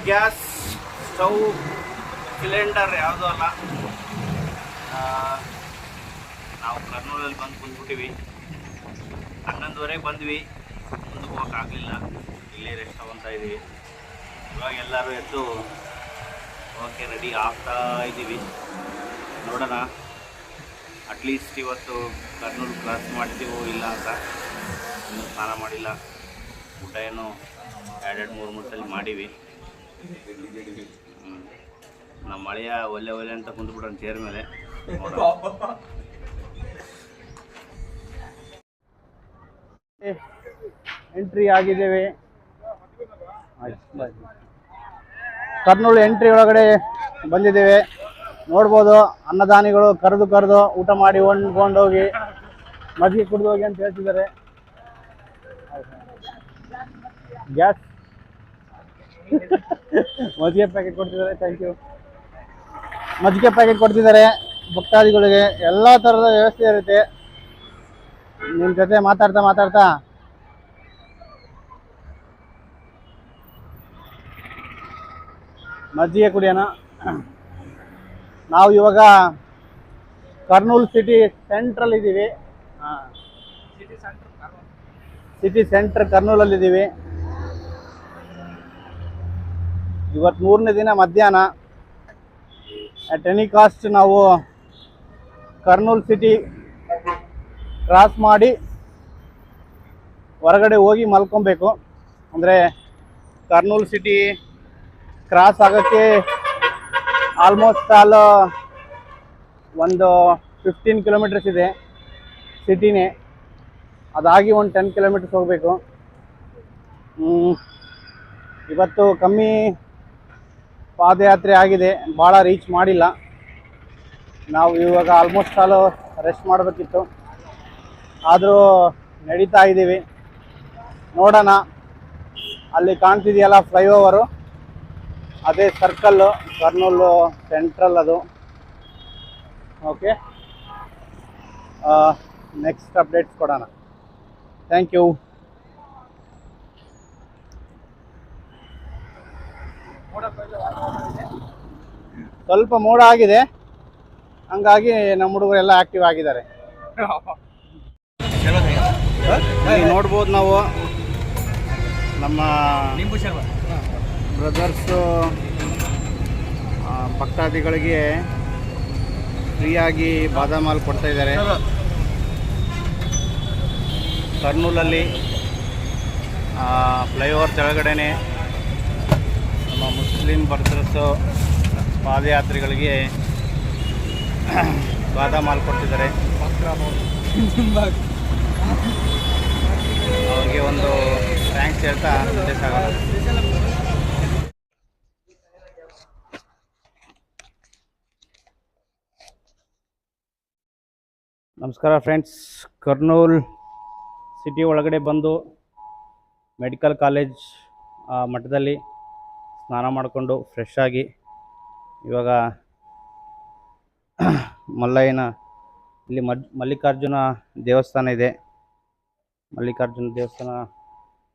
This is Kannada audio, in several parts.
ಗ್ಯಾಸ್ ಸ್ಟವ್ ಸಿಲಿಂಡರ್ ಯಾವುದೂ ಅಲ್ಲ. ನಾವು ಕರ್ನೂಲಲ್ಲಿ ಬಂದು ಕುಂದ್ಬಿಟ್ಟಿವಿ. 11:30 ಬಂದ್ವಿ, ಮುಂದಕ್ಕೆ ಹೋಗೋಕ್ಕಾಗಲಿಲ್ಲ. ಇಲ್ಲೇ ರೆಸ್ಟ್ ತಗೊತಾ ಇದ್ದೀವಿ. ಇವಾಗ ಎಲ್ಲರೂ ಎದ್ದು ಓಕೆ ರೆಡಿ ಆಗ್ತಾ ಇದ್ದೀವಿ. ನೋಡೋಣ ಅಟ್ಲೀಸ್ಟ್ ಇವತ್ತು ಕರ್ನೂಲ್ ಕ್ರಾಸ್ ಮಾಡ್ತೀವೋ ಇಲ್ಲ ಅಂತ. ಇನ್ನೂ ಸ್ನಾನ ಮಾಡಿಲ್ಲ, ಊಟ ಏನೋ 2-3 ಸಲ ಮಾಡೀವಿ. ನಮ್ಮ ಮಳೆಯ ಒಲ್ಲೆ ಒಲ್ಲೆ ಅಂತ ಕುಂತ್ಬಿಟ್ರೆ ಚೇರ್ ಮೇಲೆ. ಎಂಟ್ರಿ ಆಗಿದ್ದೇವೆ. ಕರ್ನೂಲ್ ಎಂಟ್ರಿ ಒಳಗಡೆ ಬಂದಿದ್ದೇವೆ. ನೋಡ್ಬೋದು, ಅನ್ನದಾನಿಗಳು ಕರೆದು ಊಟ ಮಾಡಿ ಹೊಂದ್ಕೊಂಡೋಗಿ ಮಜ್ಜಿಗೆ ಕುಡಿದು ಹೋಗಿ ಅಂತ ಹೇಳ್ತಿದ್ದಾರೆ. ಗ್ಯಾಸ್ ಮಜ್ಜಿಗೆ ಪ್ಯಾಕೆಟ್ ಕೊಡ್ತಿದ್ದಾರೆ. Thank you. ಮಜ್ಜಿಗೆ ಪ್ಯಾಕೆಟ್ ಕೊಡ್ತಿದ್ದಾರೆ ಭಕ್ತಾದಿಗಳಿಗೆ. ಎಲ್ಲ ಥರದ ವ್ಯವಸ್ಥೆ ಇರುತ್ತೆ. ನಿಮ್ಮ ಜೊತೆ ಮಾತಾಡ್ತಾ ಮಜ್ಜಿಗೆ ಕುಡಿಯೋಣ. ನಾವು ಇವಾಗ ಕರ್ನೂಲ್ ಸಿಟಿ ಸೆಂಟ್ರಲ್ ಇದ್ದೀವಿ. ಸಿಟಿ ಸೆಂಟ್ರ್ ಕರ್ನೂಲಲ್ಲಿದ್ದೀವಿ. ಇವತ್ತು 3ನೇ ದಿನ ಮಧ್ಯಾಹ್ನ. ಅಟ್ ಎನಿ ಕಾಸ್ಟ್ ನಾವು ಕರ್ನೂಲ್ ಸಿಟಿ ಕ್ರಾಸ್ ಮಾಡಿ ಹೊರಗಡೆ ಹೋಗಿ ಮಲ್ಕೊಬೇಕು. ಅಂದರೆ ಕರ್ನೂಲ್ ಸಿಟಿ ಕ್ರಾಸ್ ಆಗೋಕ್ಕೆ ಆಲ್ಮೋಸ್ಟ್ ಒಂದು 15 ಕಿಲೋಮೀಟರ್ಸ್ ಇದೆ ಸಿಟಿನೇ. ಅದಾಗಿ ಒಂದು 10 ಕಿಲೋಮೀಟರ್ಸ್ ಹೋಗಬೇಕು. ಇವತ್ತು ಕಮ್ಮಿ ಪಾದಯಾತ್ರೆ ಆಗಿದೆ, ಭಾಳ ರೀಚ್ ಮಾಡಿಲ್ಲ. ನಾವು ಇವಾಗ ಆಲ್ಮೋಸ್ಟ್ ರೆಸ್ಟ್ ಮಾಡಬೇಕಿತ್ತು, ಆದರೂ ನಡೀತಾ ಇದ್ದೀವಿ. ನೋಡೋಣ, ಅಲ್ಲಿ ಕಾಣ್ತಿದೆಯಲ್ಲ ಫ್ಲೈಓವರು, ಅದೇ ಸರ್ಕಲ್ಲು ಕರ್ನೂಲು ಸೆಂಟ್ರಲ್ ಅದು. ಓಕೆ, ನೆಕ್ಸ್ಟ್ ಅಪ್ಡೇಟ್ಸ್ ಕೊಡೋಣ. Thank you. ಸ್ವಲ್ಪ ಮೋಡ ಆಗಿದೆ, ಹಂಗಾಗಿ ನಮ್ಮ ಹುಡುಗರೆಲ್ಲ ಆಕ್ಟಿವ್ ಆಗಿದ್ದಾರೆ. ನೋಡ್ಬೋದು ನಾವು ನಮ್ಮ ಬ್ರದರ್ಸು ಭಕ್ತಾದಿಗಳಿಗೆ ಫ್ರೀಯಾಗಿ ಬಾದಾಮ್ ಹಾಲು ಕೊಡ್ತಾ ಇದ್ದಾರೆ. ಕರ್ನೂಲಲ್ಲಿ ಫ್ಲೈಓವರ್ ಕೆಳಗಡೆನೆ ನಮ್ಮ ಮುಸ್ಲಿಂ ಬ್ರದರ್ಸು ಪಾದಯಾತ್ರಿಗಳಿಗೆ ಬಾದಾಮ್ ಹಾಲು ಕೊಡ್ತಿದ್ದಾರೆ. ಅವ್ರಿಗೆ ಒಂದು ಥ್ಯಾಂಕ್ಸ್ ಹೇಳ್ತಾ ಸಂದೇಶ ಆಗೋಣ. ನಮಸ್ಕಾರ ಫ್ರೆಂಡ್ಸ್. ಕರ್ನೂಲ್ ಸಿಟಿ ಒಳಗಡೆ ಬಂದು ಮೆಡಿಕಲ್ ಕಾಲೇಜ್ ಮಠದಲ್ಲಿ ಸ್ನಾನ ಮಾಡಿಕೊಂಡು ಫ್ರೆಶ್ ಆಗಿ ಇವಾಗ ಮಲ್ಲಯ್ಯನ ಇಲ್ಲಿ ಮಲ್ಲಿಕಾರ್ಜುನ ದೇವಸ್ಥಾನ ಇದೆ.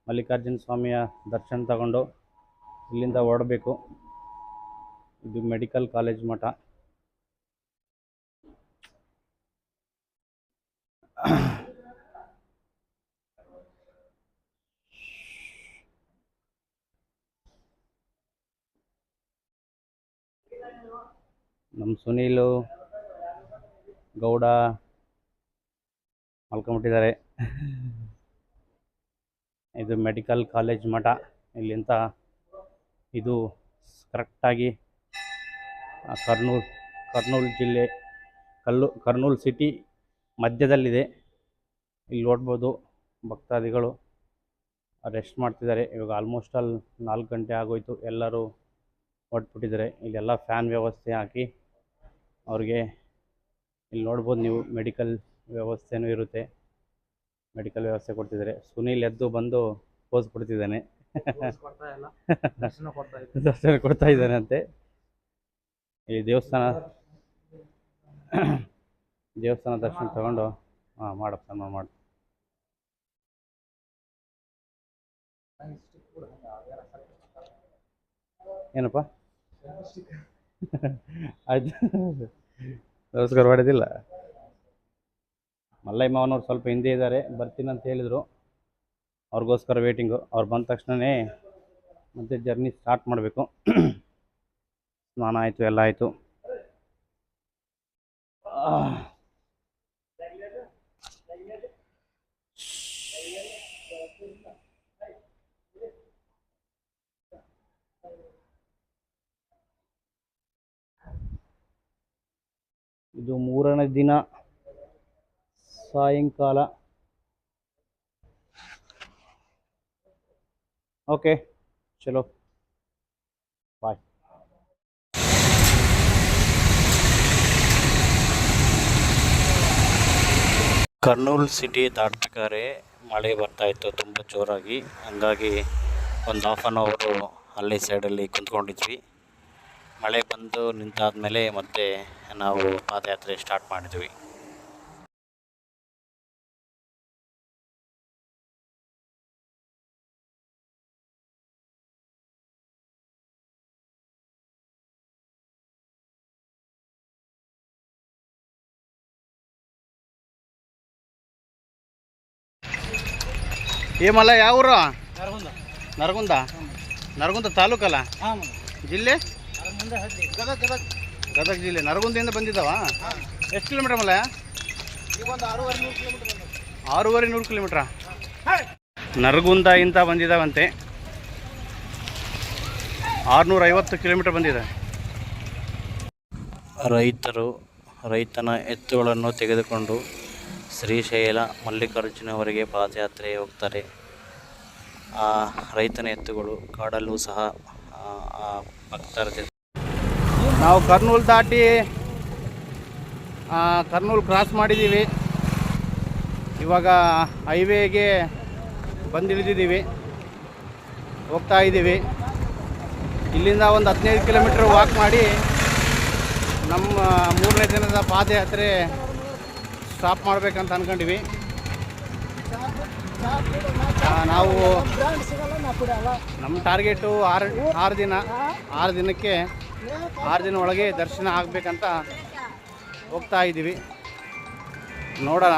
ಮಲ್ಲಿಕಾರ್ಜುನ ಸ್ವಾಮಿಯ ದರ್ಶನ ತಗೊಂಡು ಇಲ್ಲಿಂದ ಹೊರಡಬೇಕು. ಇದು ಮೆಡಿಕಲ್ ಕಾಲೇಜ್ ಮಠ. ನಮ್ಮ ಸುನೀಲು ಗೌಡ ಮಲ್ಕೊಂಬಿಟ್ಟಿದ್ದಾರೆ. ಇದು ಮೆಡಿಕಲ್ ಕಾಲೇಜ್ ಮಠ. ಇಲ್ಲಿಂದ ಇದು ಕರೆಕ್ಟಾಗಿ ಕರ್ನೂಲ್ ಜಿಲ್ಲೆ ಕರ್ನೂಲ್ ಸಿಟಿ ಮಧ್ಯದಲ್ಲಿದೆ. ಇಲ್ಲಿ ನೋಡ್ಬೋದು ಭಕ್ತಾದಿಗಳು ರೆಸ್ಟ್ ಮಾಡ್ತಿದ್ದಾರೆ. ಇವಾಗ ಆಲ್ಮೋಸ್ಟ್ 4 ಗಂಟೆ ಆಗೋಯ್ತು. ಎಲ್ಲರೂ ಹೊರಟ್ಬಿಟ್ಟಿದ್ದಾರೆ. ಇಲ್ಲೆಲ್ಲ ಫ್ಯಾನ್ ವ್ಯವಸ್ಥೆ ಹಾಕಿ ಅವ್ರಿಗೆ ಇಲ್ಲಿ ನೋಡ್ಬೋದು ನೀವು ಮೆಡಿಕಲ್ ವ್ಯವಸ್ಥೆನೂ ಇರುತ್ತೆ. ಮೆಡಿಕಲ್ ವ್ಯವಸ್ಥೆ ಕೊಡ್ತಿದ್ದಾರೆ. ಸುನೀಲ್ ಎದ್ದು ಬಂದು ಪೋಸ್ ಕೊಡ್ತಿದ್ದಾನೆ. ದರ್ಶನ ಕೊಡ್ತಾ ಇದ್ದಾನೆ ಅಂತೆ. ಈ ದೇವಸ್ಥಾನ ದರ್ಶನ ತಗೊಂಡು ಮಾಡಪ್ಪ ಮಾಡಿ. ಏನಪ್ಪ ಆಯ್ತು ನಮಸ್ಕಾರ ಮಾಡಿದಿಲ್ಲ. ಮಲ್ಲಯ್ಯ ಮಾವನವ್ರು ಸ್ವಲ್ಪ ಹಿಂದೆ ಇದ್ದಾರೆ, ಬರ್ತೀನಿ ಅಂತ ಹೇಳಿದರು. ಅವ್ರಿಗೋಸ್ಕರ ವೇಟಿಂಗು. ಅವ್ರು ಬಂದ ತಕ್ಷಣವೇ ಮತ್ತೆ ಜರ್ನಿ ಸ್ಟಾರ್ಟ್ ಮಾಡಬೇಕು. ಸ್ನಾನ ಆಯಿತು, ಎಲ್ಲ ಆಯಿತು. ಇದು 3ನೇ ದಿನ ಸಾಯಂಕಾಲ. ಓಕೆ ಚಲೋ ಬಾಯ್. ಕರ್ನೂಲ್ ಸಿಟಿ ದಾಟಬೇಕಾದ್ರೆ ಮಳೆ ಬರ್ತಾಯಿತ್ತು ತುಂಬ ಜೋರಾಗಿ. ಹಂಗಾಗಿ ಒಂದು ಹಾಫ್ ಆನ್ ಅವರು ಅಲ್ಲಿ ಸೈಡಲ್ಲಿ ಕುಂತ್ಕೊಂಡಿದ್ವಿ. ಮಳೆ ಬಂದು ನಿಂತಾದ್ಮೇಲೆ ಮತ್ತೆ ನಾವು ಪಾದಯಾತ್ರೆ ಸ್ಟಾರ್ಟ್ ಮಾಡಿದ್ವಿ. ಏಮಲ್ಲ ಯಾವ ಊರು? ನರಗುಂದ. ನರಗುಂದ ತಾಲೂಕಲ್ಲ, ಜಿಲ್ಲೆ ಗದಗ ಜಿಲ್ಲೆ. ನರಗುಂದಿಂದ ಬಂದಿದ್ದಾವ? ಎಷ್ಟು ಕಿಲೋಮೀಟರ್ ಮಲ್ಲ? 6,500 ಕಿಲೋಮೀಟ್ರಾ? ನರಗುಂದ ಇಂತ ಬಂದಿದ್ದಾವಂತೆ. 650 ಕಿಲೋಮೀಟರ್ ಬಂದಿದೆ. ರೈತನ ಎತ್ತುಗಳನ್ನು ತೆಗೆದುಕೊಂಡು ಶ್ರೀಶೈಲ ಮಲ್ಲಿಕಾರ್ಜುನವರೆಗೆ ಪಾದಯಾತ್ರೆ ಹೋಗ್ತಾರೆ. ಆ ರೈತನ ಎತ್ತುಗಳು ಕಾಡಲ್ಲೂ ಸಹ ಭಕ್ತರ ಜೊತೆ. ನಾವು ಕರ್ನೂಲ್ ದಾಟಿ ಕರ್ನೂಲ್ ಕ್ರಾಸ್ ಮಾಡಿದ್ದೀವಿ. ಇವಾಗ ಹೈವೇಗೆ ಬಂದಿಳಿದಿದ್ದೀವಿ, ಹೋಗ್ತಾ ಇದ್ದೀವಿ. ಇಲ್ಲಿಂದ ಒಂದು 15 ಕಿಲೋಮೀಟ್ರ್ ವಾಕ್ ಮಾಡಿ ನಮ್ಮ 3ನೇ ದಿನದ ಪಾದಯಾತ್ರೆ ಸ್ಟಾಪ್ ಮಾಡಬೇಕಂತ ಅಂದ್ಕೊಂಡಿವಿ. ನಾವು ನಮ್ಮ ಟಾರ್ಗೆಟು 6 ದಿನ. 6 ದಿನಕ್ಕೆ 6 ದಿನ ಒಳಗೆ ದರ್ಶನ ಆಗಬೇಕಂತ ಹೋಗ್ತಾ ಇದ್ದೀವಿ. ನೋಡೋಣ.